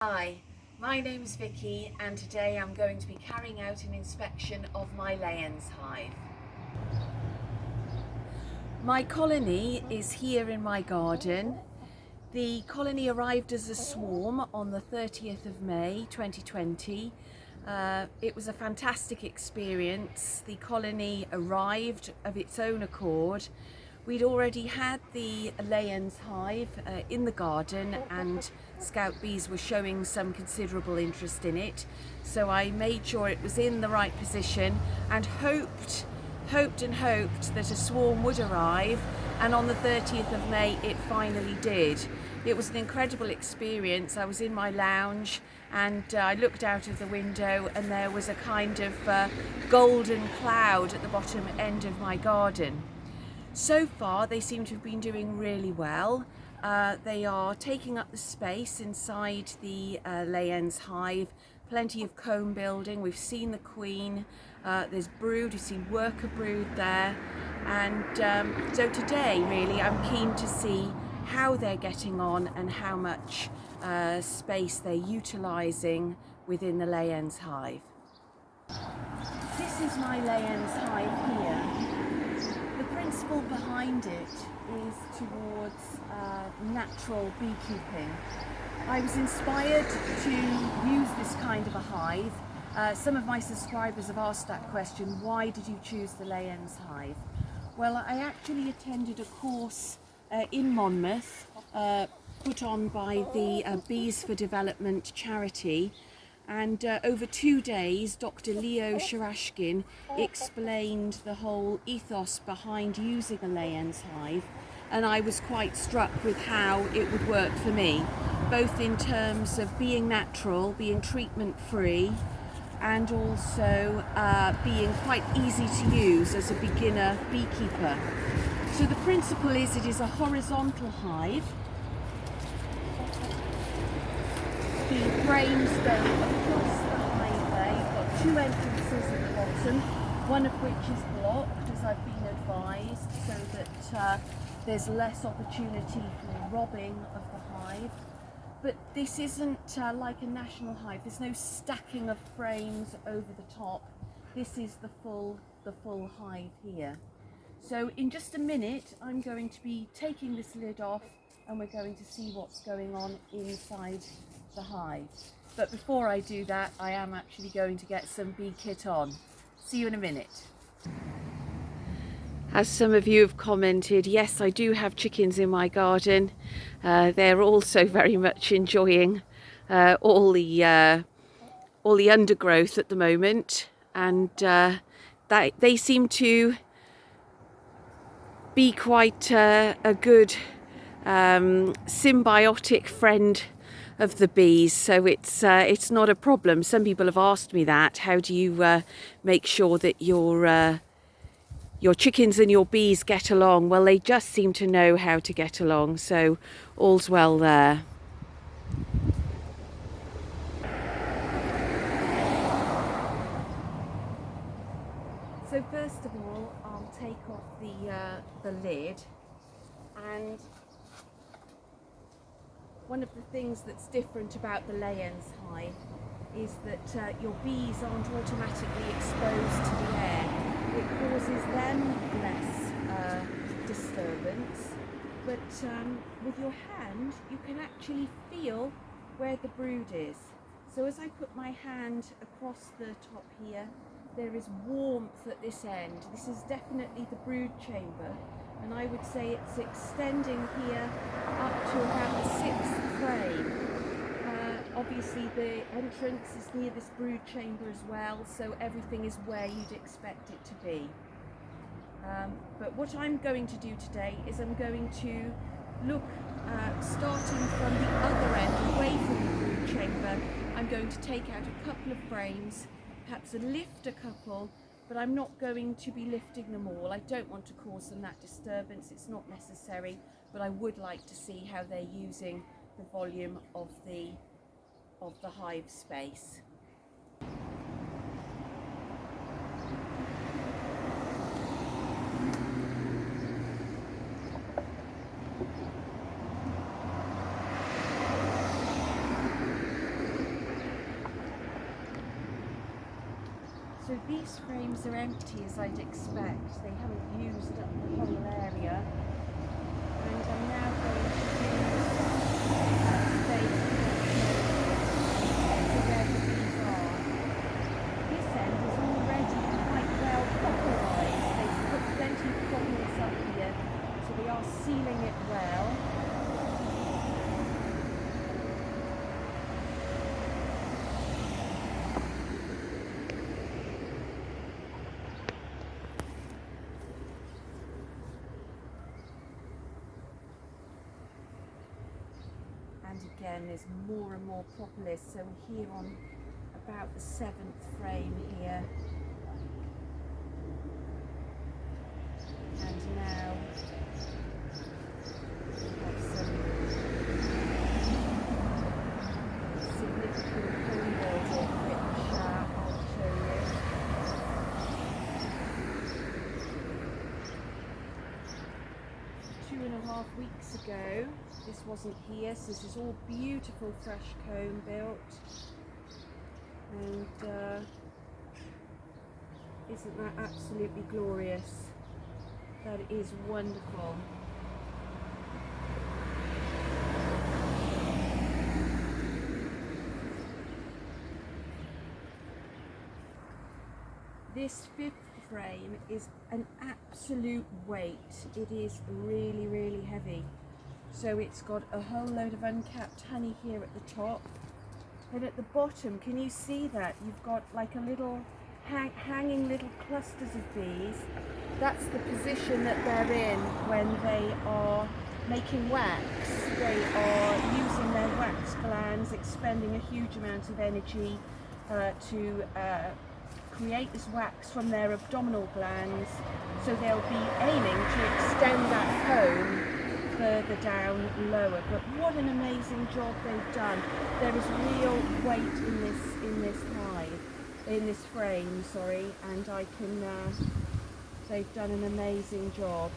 Hi, my name's Vicky and today I'm going to be carrying out an inspection of my Layens hive. My colony is here in my garden. The colony arrived as a swarm on the 30th of May 2020. It was a fantastic experience. The colony arrived of its own accord. We'd already had the Layens hive in the garden and scout bees were showing some considerable interest in it. So I made sure it was in the right position and hoped that a swarm would arrive, and on the 30th of May it finally did. It was an incredible experience. I was in my lounge and I looked out of the window and there was a kind of golden cloud at the bottom end of my garden. So far they seem to have been doing really well. They are taking up the space inside the Layens hive, plenty of comb building. We've seen the queen, there's brood, we've seen worker brood there, and so today really I'm keen to see how they're getting on and how much space they're utilising within the Layens hive. This is my Layens hive here. The principle behind it is towards natural beekeeping. I was inspired to use this kind of a hive. Some of my subscribers have asked that question, why did you choose the Layens hive? Well, I actually attended a course in Monmouth put on by the Bees for Development charity, and over 2 days Dr. Leo Sharashkin explained the whole ethos behind using a Layens hive, and I was quite struck with how it would work for me, both in terms of being natural, being treatment free, and also being quite easy to use as a beginner beekeeper. So the principle is, it is a horizontal hive. The frames go across the hive there. You've got 2 entrances at the bottom, one of which is blocked, as I've been advised, so that there's less opportunity for robbing of the hive. But this isn't like a national hive. There's no stacking of frames over the top. This is the full hive here. So in just a minute I'm going to be taking this lid off and we're going to see what's going on inside the hive. But before I do that, I am actually going to get some bee kit on. See you in a minute. As some of you have commented, yes, I do have chickens in my garden. They're also very much enjoying all the undergrowth at the moment, and they seem to be quite a good symbiotic friend of the bees, so it's not a problem. Some people have asked me that. How do you make sure that your chickens and your bees get along? Well, they just seem to know how to get along, so all's well there. So first of all, I'll take off the lid, and one of the things that's different about the Layens hive is that your bees aren't automatically exposed to the air. It causes them less disturbance, but with your hand you can actually feel where the brood is. So as I put my hand across the top here, there is warmth at this end. This is definitely the brood chamber, and I would say it's extending here up to about the 6th frame. Obviously the entrance is near this brood chamber as well, so everything is where you'd expect it to be. But what I'm going to do today is I'm going to look, starting from the other end, away from the brood chamber. I'm going to take out a couple of frames, perhaps lift a couple, but I'm not going to be lifting them all. I don't want to cause them that disturbance, it's not necessary, but I would like to see how they're using the volume of the hive space. So these frames are empty as I'd expect. They haven't used up the whole area. And I'm now going to use space to where the bees are. This end is already quite well popularised. They've put plenty of poplars up here, so they are sealing it well. And again, there's more and more propolis, so we're here on about the 7th frame here. And now we have some significant comb building, which I'll show you. Two and a half weeks ago, this wasn't here, so this is all beautiful fresh comb built, and isn't that absolutely glorious? That is wonderful. This 5th frame is an absolute weight. It is really, really heavy. So it's got a whole load of uncapped honey here at the top, and at the bottom, can you see that? You've got like a little hanging little clusters of bees. That's the position that they're in when they are making wax. They are using their wax glands, expending a huge amount of energy to create this wax from their abdominal glands, so they'll be aiming to extend that comb further down lower. But what an amazing job they've done. There is real weight in this hive, in this frame, sorry, and I can they've done an amazing job.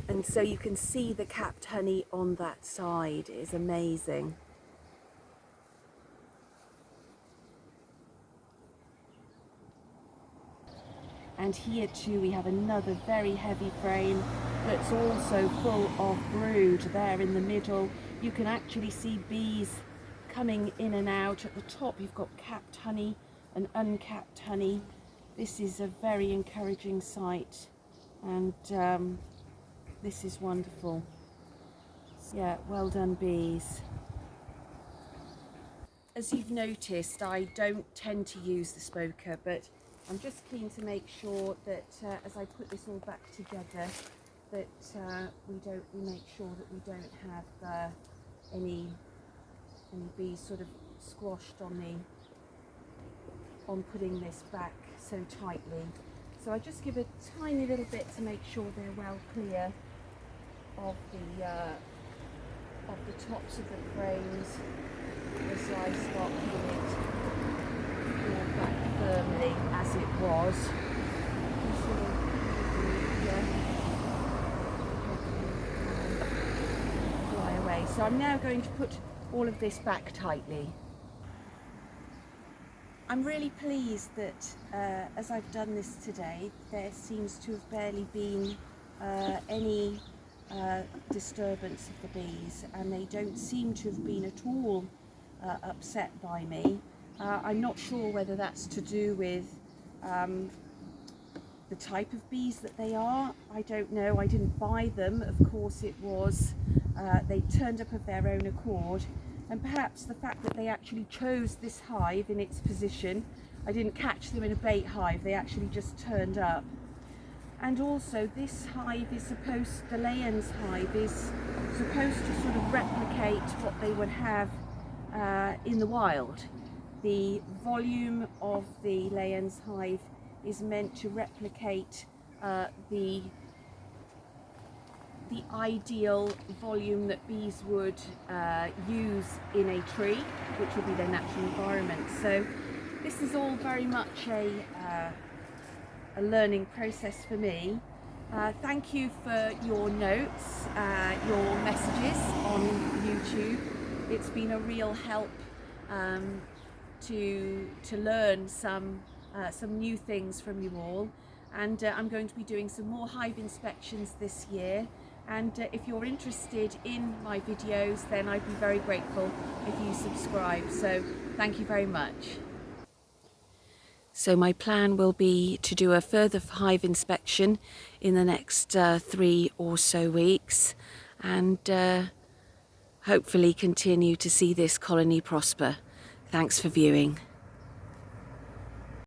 And so you can see the capped honey on that side. It is amazing. And here too we have another very heavy frame that's also full of brood there in the middle. You can actually see bees coming in and out. At the top you've got capped honey and uncapped honey. This is a very encouraging sight, and this is wonderful. Yeah, well done bees. As you've noticed, I don't tend to use the smoker, but I'm just keen to make sure that as I put this all back together, that we make sure that we don't have any bees sort of squashed on putting this back so tightly. So I just give a tiny little bit to make sure they're well clear of the tops of the frames as I start putting it all back firmly as it was. Fly away. So I'm now going to put all of this back tightly. I'm really pleased that as I've done this today, there seems to have barely been any disturbance of the bees, and they don't seem to have been at all upset by me. I'm not sure whether that's to do with the type of bees that they are. I don't know. I didn't buy them. Of course it was, they turned up of their own accord, and perhaps the fact that they actually chose this hive in its position. I didn't catch them in a bait hive, they actually just turned up. And also this hive is supposed, the Layens hive is supposed to sort of replicate what they would have in the wild. The volume of the Layens hive is meant to replicate the ideal volume that bees would use in a tree, which would be their natural environment. So this is all very much a a learning process for me. Thank you for your notes, your messages on YouTube. It's been a real help to learn some new things from you all, and I'm going to be doing some more hive inspections this year. And if you're interested in my videos, then I'd be very grateful if you subscribe. So thank you very much. So my plan will be to do a further hive inspection in the next 3 or so weeks, and hopefully continue to see this colony prosper. Thanks for viewing.